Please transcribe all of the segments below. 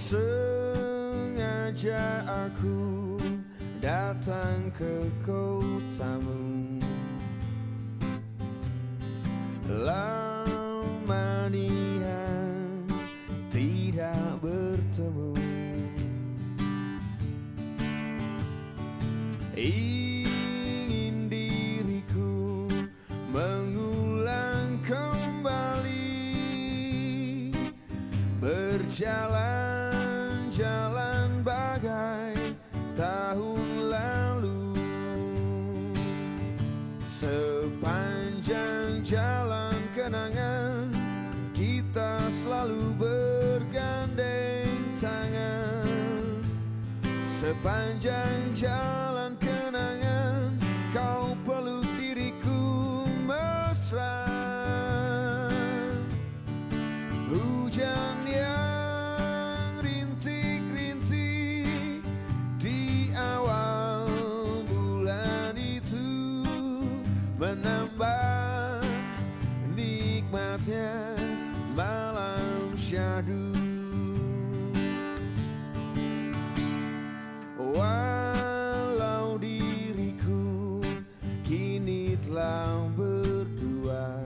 Sengaja aku datang ke kotamu, lama nian tidak bertemu. Ingin diriku mengulang kembali, berjalan-jalan bagai tahun lalu. Sepanjang jalan kenangan kita selalu bergandeng tangan. Sepanjang jalan kenangan kau peluk diriku mesra. Hujan yang rintik-rintik di awal bulan itu menambah nikmatnya malam syahdu. Walau diriku kini telah berdua,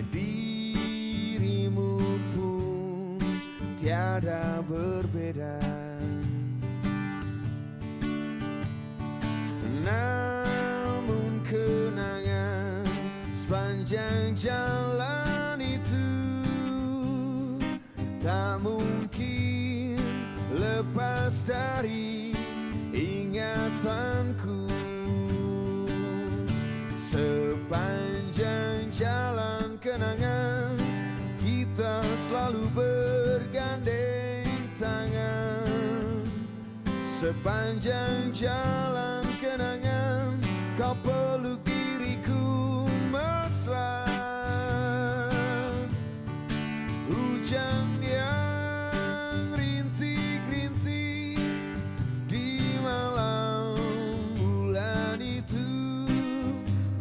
dirimu pun tiada berbeda. Namun kenangan sepanjang jalan itu tak mungkin lepas dari ingatanku. Sepanjang jalan kenangan kita selalu bergandeng tangan. Sepanjang jalan kenangan kau peluk diriku mesra. Hujan yang rintik-rintik di malam bulan itu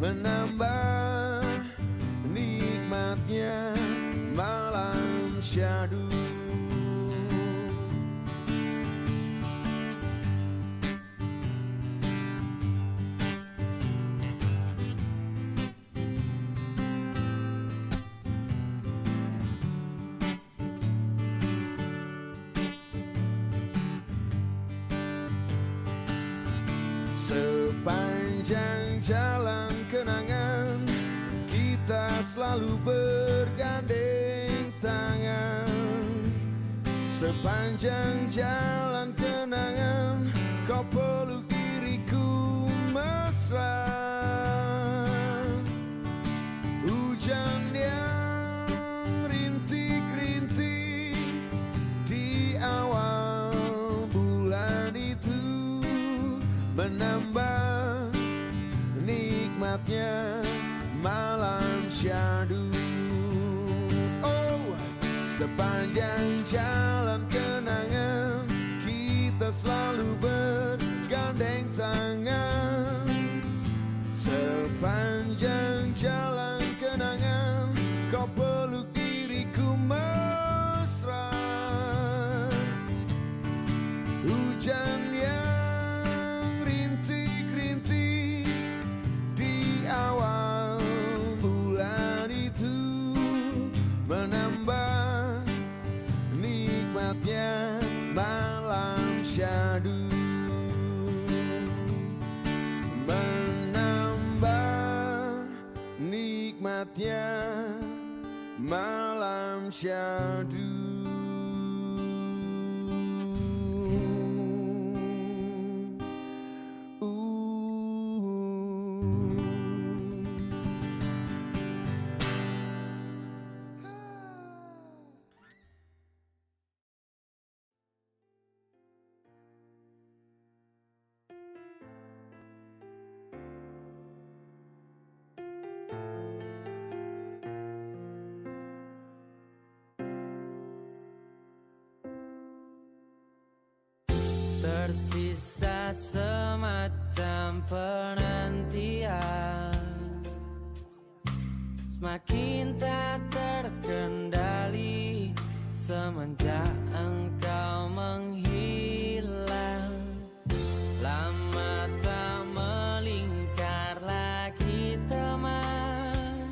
menambah nikmatnya malam syahdu. Sepanjang jalan kenangan kita selalu bergandeng tangan. Sepanjang jalan kenangan kau peluk diriku mesra. Hujan yang rintik-rintik di awal bulan itu menambah nikmatnya malam syahdu. Oh, sepanjang jalan kenangan kita selalu bergandeng tangan. Sepanjang jalan kenangan kau peluk diriku mesra. Hujan yang rintik-rintik di awal bulan itu menambah nikmatnya malam syahdu. Menambah nikmatnya malam syahdu. Tersisa semacam penantian, semakin tak terkendali semenjak engkau menghilang. Lama tak melingkar lagi teman,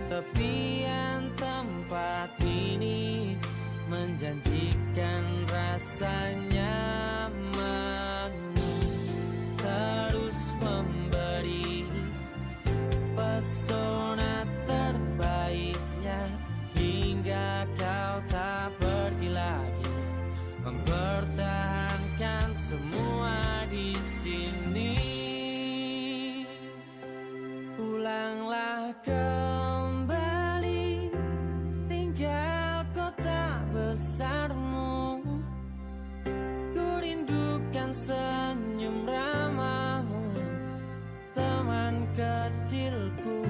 tepian tempat ini menjanjikan rasa nyaman. Terus memberi pesona terbaiknya hingga kau tak pergi lagi, mempertahankan semua di sini. Pulanglah kembali, tinggal kota besarmu. Ku rindukan senyum ramahmu, teman kecilku.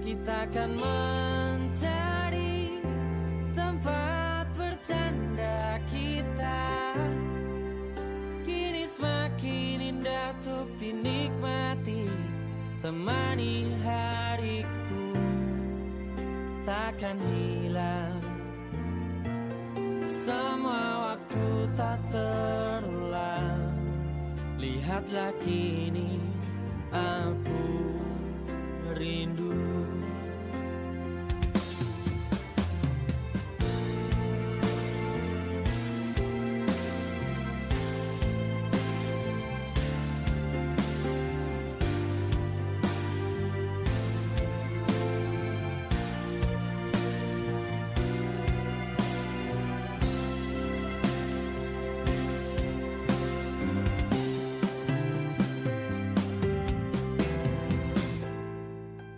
Kita akan mencari tempat bercanda kita, kini semakin indah untuk dinikmati. Temani hariku, takkan hilang. Semua waktu tak terulang. Lihatlah kini aku rindu.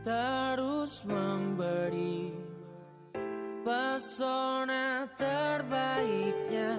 Terus memberi pesona terbaiknya